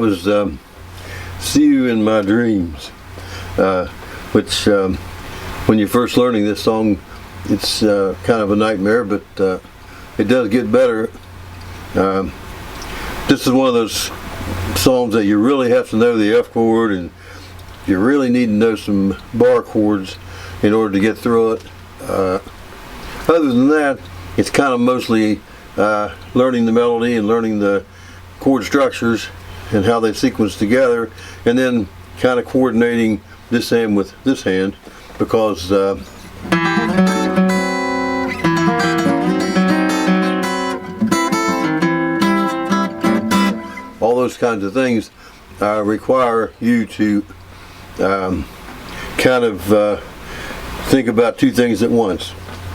was See You in My Dreams, which when you're first learning this song, it's kind of a nightmare, but it does get better. This is one of those songs that you really have to know the F chord, and you really need to know some bar chords in order to get through it. Other than that, it's kind of mostly learning the melody and learning the chord structures and how they sequence together, and then kind of coordinating this hand with this hand, because all those kinds of things require you to kind of think about two things at once.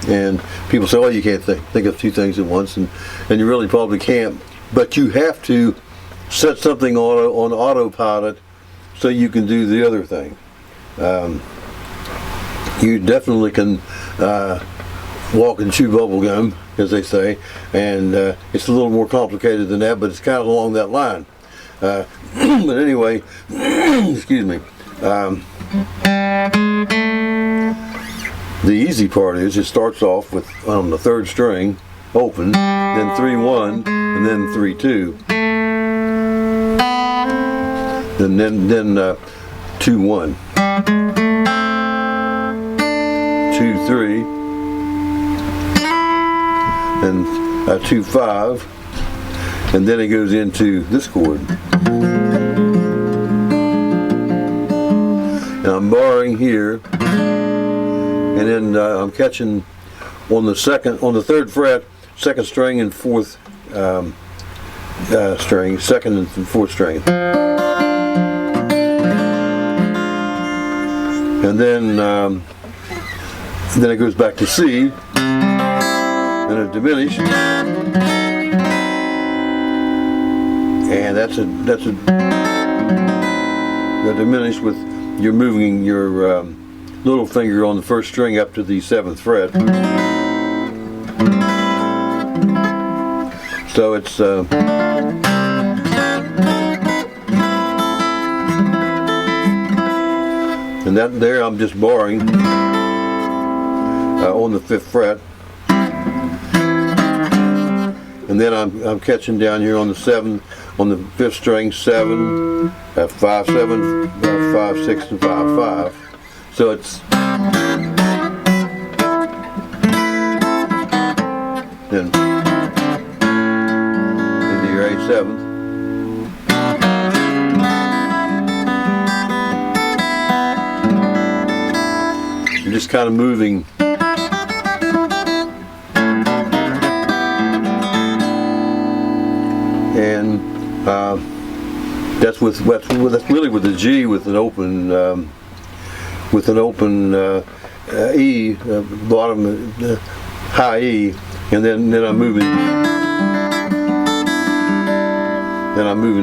And people say, oh, you can't think of two things at once, and you really probably can't, but you have to set something on autopilot so you can do the other thing. You definitely can walk and chew bubble gum, as they say, and it's a little more complicated than that, but it's kind of along that line. But anyway, excuse me. The easy part is it starts off with on the third string, open, then 3-1, and then 3-2, and then 2-1, 2-3, and 2-5, and then it goes into this chord. And I'm barring here. And then I'm catching on the third fret, second string and fourth string, second and fourth string. And then it goes back to C, and a diminished, and that's a diminished with you're moving your little finger on the first string up to the 7th fret. So it's and that there I'm just barring on the 5th fret, and then I'm catching down here on the 7th, on the 5th string, 7, 5, 7, 5, 6, and 5, 5. So it's then into your A7, you're just kind of moving and that's really with the G with an open E, bottom, high E, and then I'm moving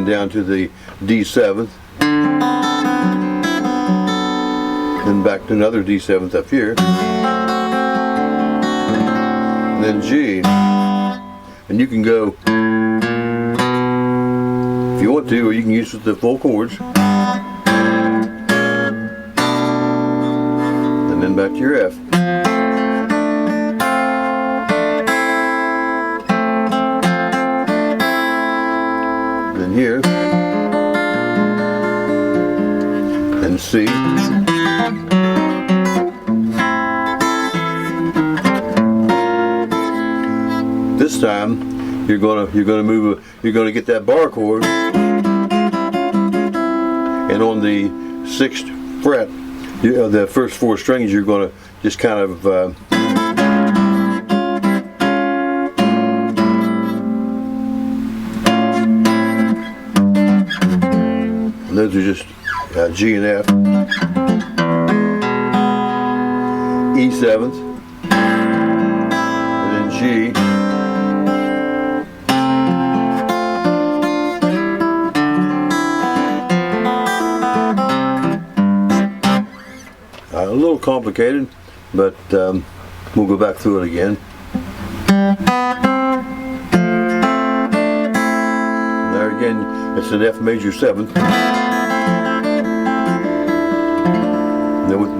down to the D7th, then back to another D7th up here, and then G, and you can go if you want to, or you can use the full chords. And then back to your F. Then here. And C. This time you're gonna get that bar chord, and on the 6th fret, the first 4 strings, you're going to just kind of and those are just G and F, E7th, and then G, a little complicated, but we'll go back through it again. Now again, it's an F major 7th.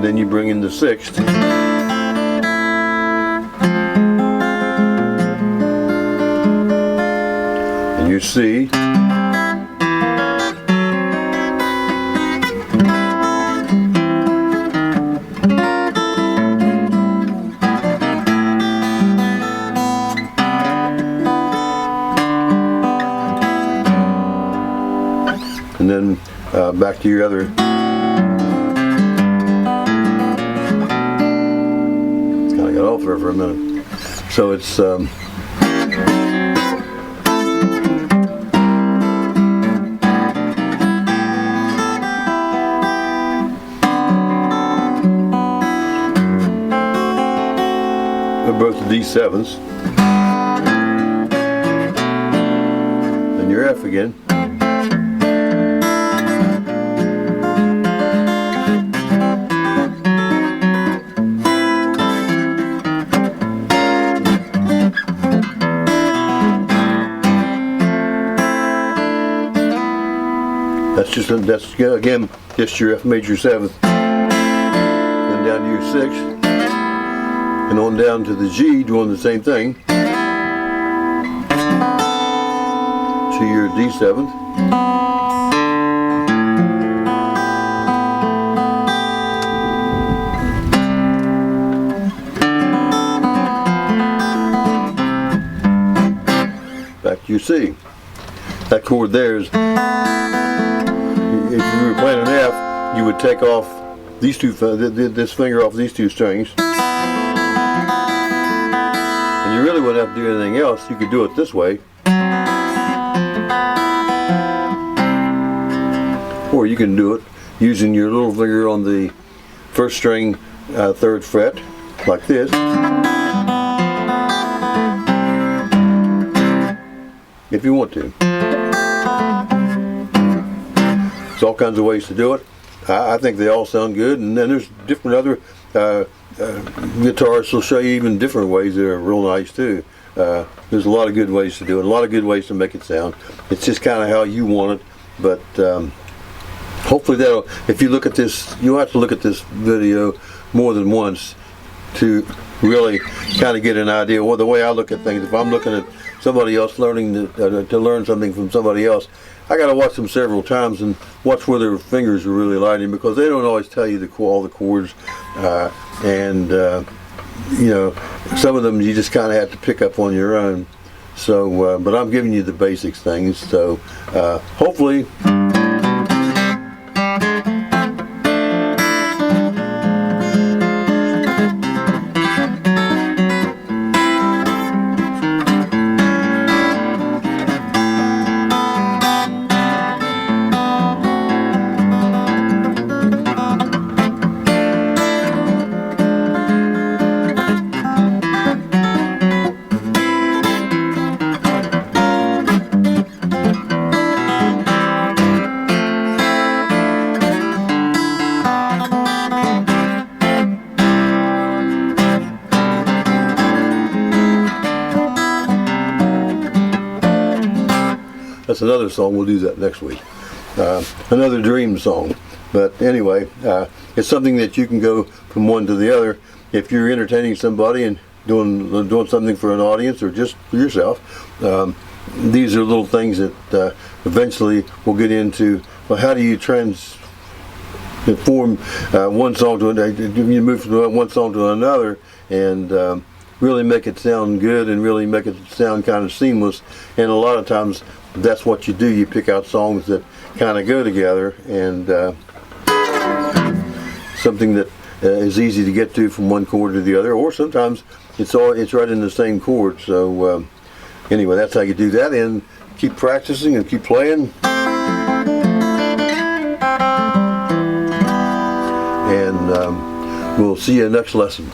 Then you bring in the 6th. And you C. And then back to your other. Kind of got off there for a minute. So it's they're both the D7s. And your F again. That's again just your F major 7th, then down to your 6th, and on down to the G, doing the same thing, to your D7th, back to your C. That chord there is, if you were playing an F, you would take off these two, this finger off these two strings, and you really wouldn't have to do anything else. You could do it this way, or you can do it using your little finger on the 1st string, 3rd fret, like this. If you want to. There's all kinds of ways to do it. I think they all sound good, and then there's different other guitarists will show you even different ways that are real nice too. There's a lot of good ways to do it, a lot of good ways to make it sound. It's just kind of how you want it, but hopefully that'll, if you look at this, you'll have to look at this video more than once to really kind of get an idea. Well, the way I look at things, if I'm looking at somebody else learning to learn something from somebody else, I got to watch them several times and watch where their fingers are really lighting, because they don't always tell you all the chords, and you know, some of them you just kind of have to pick up on your own. So, but I'm giving you the basics things. So, hopefully. That's another song. We'll do that next week. Another dream song. But anyway, it's something that you can go from one to the other. If you're entertaining somebody and doing something for an audience or just for yourself, these are little things that eventually we'll get into. Well, how do you transform one song to another? You move from one song to another and really make it sound good and really make it sound kind of seamless. And a lot of times that's what you do. You pick out songs that kind of go together, and something that is easy to get to from one chord to the other, or sometimes it's right in the same chord. So anyway, that's how you do that, and keep practicing and keep playing, and we'll see you next lesson.